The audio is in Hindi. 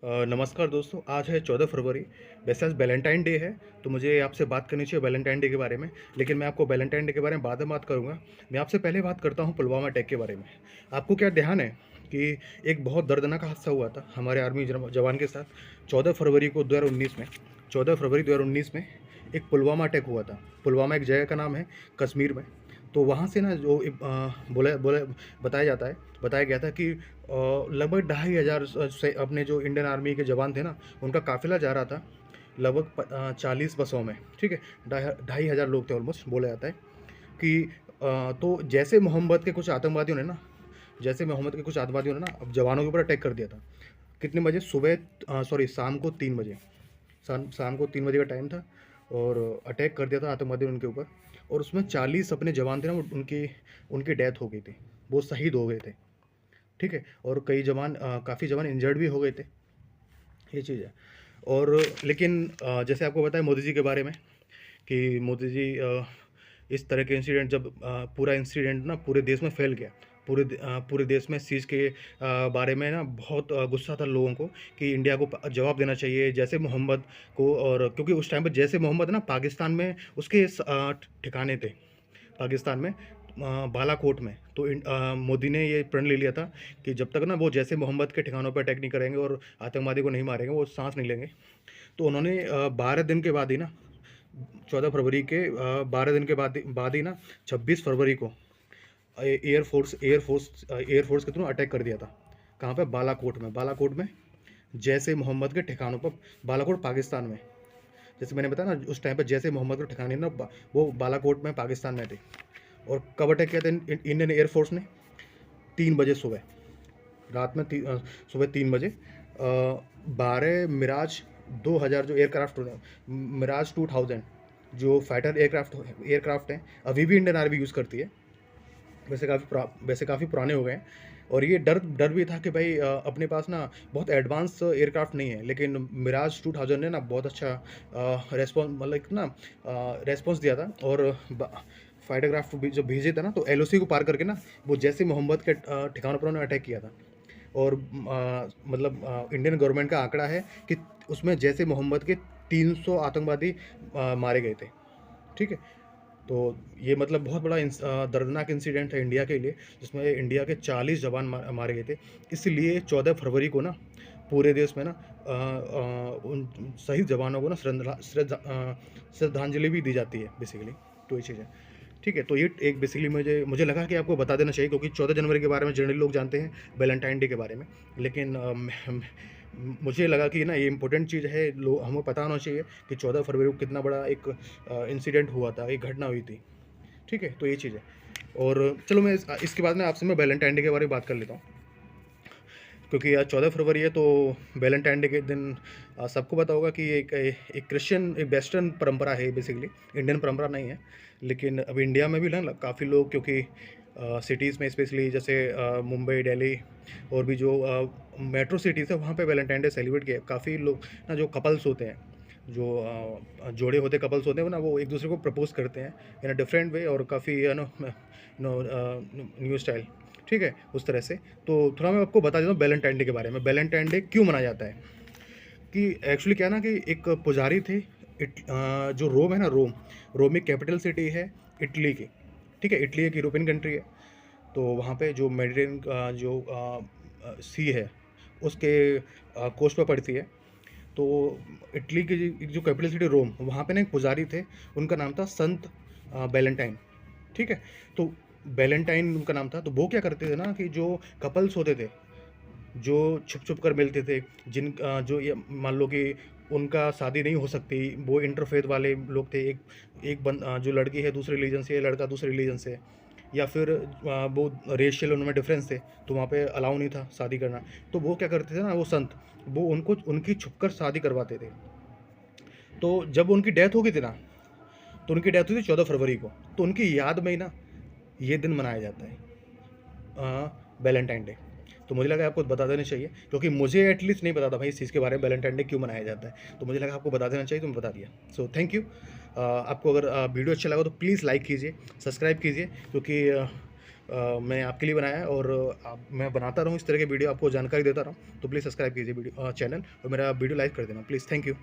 नमस्कार दोस्तों, आज है 14 फरवरी। वैसे आज वैलेंटाइन डे है, तो मुझे आपसे बात करनी चाहिए वैलेंटाइन डे के बारे में, लेकिन मैं आपको वैलेंटाइन डे के बारे में बाद में बात करूँगा। मैं आपसे पहले बात करता हूँ पुलवामा अटैक के बारे में। आपको क्या ध्यान है कि एक बहुत दर्दनाक हादसा हुआ था हमारे आर्मी जवान के साथ 14 फरवरी को 2019 में। 14 फरवरी 2019 में एक पुलवामा अटैक हुआ था। पुलवामा एक जगह का नाम है, कश्मीर में। तो वहाँ से ना जो बोला बोला बताया गया था कि लगभग 2500 से अपने जो इंडियन आर्मी के जवान थे ना, उनका काफ़िला जा रहा था लगभग 40 बसों में, ठीक है? 2500 लोग थे ऑलमोस्ट, बोला जाता है कि तो जैसे मोहम्मद के कुछ आतंकवादियों ने ना अब जवानों के ऊपर अटैक कर दिया था। कितने बजे? शाम को 3 बजे। शाम को 3 बजे का टाइम था और अटैक कर दिया था आतंकवादियों ने उनके ऊपर, और उसमें 40 अपने जवान थे ना, वो उनकी उनकी डेथ हो गई थी। वो शहीद हो गए थे, ठीक है? और काफ़ी जवान इंजर्ड भी हो गए थे, ये चीज़ है। और लेकिन जैसे आपको पता है मोदी जी के बारे में कि मोदी जी इस तरह के इंसिडेंट जब पूरा इंसिडेंट ना पूरे देश में फैल गया, पूरे देश में इस चीज़ के बारे में ना बहुत गुस्सा था लोगों को कि इंडिया को जवाब देना चाहिए जैसे मोहम्मद को। और क्योंकि उस टाइम पर जैसे मोहम्मद ना पाकिस्तान में उसके ठिकाने थे, पाकिस्तान में बालाकोट में। तो मोदी ने ये प्रण ले लिया था कि जब तक ना वो जैसे मोहम्मद के ठिकानों पर अटैक नहीं करेंगे और आतंकवादी को नहीं मारेंगे, वो सांस नहीं लेंगे। तो उन्होंने 12 दिन के बाद ही ना, 14 फरवरी के 12 दिन के बाद ही ना 26 फरवरी को एयरफोर्स के थ्रू अटैक कर दिया था। कहाँ पे? बालाकोट में जैसे मोहम्मद के ठिकानों पर। बालाकोट पाकिस्तान में, जैसे मैंने बताया ना, उस टाइम पर जैसे मोहम्मद के ठिकाने ना वो बालाकोट में पाकिस्तान में थे। और कब अटैक किया था इंडियन एयरफोर्स ने? 3 बजे सुबह, रात में सुबह 3 बजे 12 मिराज 2000 जो एयरक्राफ्ट होते हैं, मिराज 2000 जो फाइटर एयरक्राफ्ट हैं, अभी भी इंडियन आर्मी यूज़ करती है। वैसे काफ़ी पुराने हो गए हैं। और ये डर भी था कि भाई अपने पास ना बहुत एडवांस एयरक्राफ्ट नहीं है, लेकिन मिराज 2000 ने ना बहुत अच्छा रेस्पॉन्स, मतलब ना रेस्पॉन्स दिया था। और फाइटर क्राफ्ट भी जो भेजे थे ना, तो एलओसी को पार करके ना वो जैसे मोहम्मद के ठिकानों पर उन्होंने अटैक किया था। और इंडियन गवर्नमेंट का आंकड़ा है कि उसमें जैसे मोहम्मद के 300 आतंकवादी मारे गए थे, ठीक है? तो ये मतलब बहुत बड़ा दर्दनाक इंसिडेंट है इंडिया के लिए, जिसमें इंडिया के 40 जवान मारे गए थे। इसलिए 14 फरवरी को ना पूरे देश में ना उन शहीद जवानों को ना श्रद्धांजलि भी दी जाती है बेसिकली। तो ये चीज़ है, ठीक है? तो ये एक बेसिकली मुझे लगा कि आपको बता देना चाहिए, क्योंकि 14 जनवरी के बारे में जनरली लोग जानते हैं, वैलेंटाइन डे के बारे में। लेकिन मुझे लगा कि ना ये इम्पोर्टेंट चीज़ है, हमें पता होना चाहिए कि 14 फरवरी को कितना बड़ा एक इंसिडेंट हुआ था, एक घटना हुई थी, ठीक है? तो ये चीज़ है। और चलो मैं इसके बाद ना आपसे मैं वैलेंटाइन डे के बारे में बात कर लेता हूँ, क्योंकि आज 14 फरवरी है। तो वैलेंटाइन डे के दिन सबको पता होगा कि एक क्रिश्चियन, एक वेस्टर्न परंपरा है बेसिकली, इंडियन परंपरा नहीं है। लेकिन अब इंडिया में भी ना काफ़ी लोग, क्योंकि सिटीज़ में स्पेशली जैसे मुंबई, दिल्ली और भी जो मेट्रो सिटीज़ है, वहाँ पे वैलेंटाइन डे सेलिब्रेट किया। काफ़ी लोग ना, जो कपल्स होते हैं, जो जोड़े होते कपल्स होते हैं ना, वो एक दूसरे को प्रपोज़ करते हैं इन अ डिफरेंट वे, और काफ़ी न्यू स्टाइल, ठीक है? उस तरह से। तो थोड़ा मैं आपको बता देता हूँ वैलेंटाइन डे के बारे में। वैलेंटाइन डे क्यों मनाया जाता है? कि एक्चुअली क्या है ना कि एक पुजारी थे, जो रोम है ना, रोम एक कैपिटल सिटी है इटली की, ठीक है? इटली एक यूरोपियन कंट्री है। तो वहाँ पे जो मेडिटेरियन सी है, उसके कोस्ट पे पड़ती है। तो इटली की जो कैपिटल सिटी रोम, वहाँ पे ना एक पुजारी थे, उनका नाम था संत वैलेंटाइन, ठीक है? तो वैलेंटाइन उनका नाम था। तो वो क्या करते थे ना कि जो कपल्स होते थे, जो छुप-छुप कर मिलते थे, जो ये मान लो कि उनका शादी नहीं हो सकती, वो इंटरफेथ वाले लोग थे, जो लड़की है दूसरे रिलीजन से, लड़का दूसरे रिलीजन से, या फिर वो रेशियल उनमें डिफरेंस थे, तो वहाँ पे अलाउ नहीं था शादी करना। तो वो क्या करते थे ना, वो संत, वो उनकी छुपकर शादी करवाते थे। तो जब उनकी डेथ हो गई थी ना, तो उनकी डेथ हुई थी 14 फरवरी को, तो उनकी याद में ही ना ये दिन मनाया जाता है, वैलेंटाइन डे। तो मुझे लगा आपको बता देना चाहिए, क्योंकि मुझे एटलीस्ट नहीं पता था भाई इस चीज़ के बारे में, वैलेंटाइन डे क्यों मनाया जाता है। तो मुझे लगा आपको बता देना चाहिए, तो मैं बता दिया। So thank you. आपको अगर वीडियो अच्छा लगा तो प्लीज़ लाइक कीजिए, सब्सक्राइब कीजिए, क्योंकि मैं आपके लिए बनाया है और मैं बनाता रहूँ इस तरह के वीडियो, आपको जानकारी देता रहूँ। तो प्लीज़ सब्सक्राइब कीजिए चैनल और मेरा वीडियो लाइक कर देना प्लीज़। Thank you.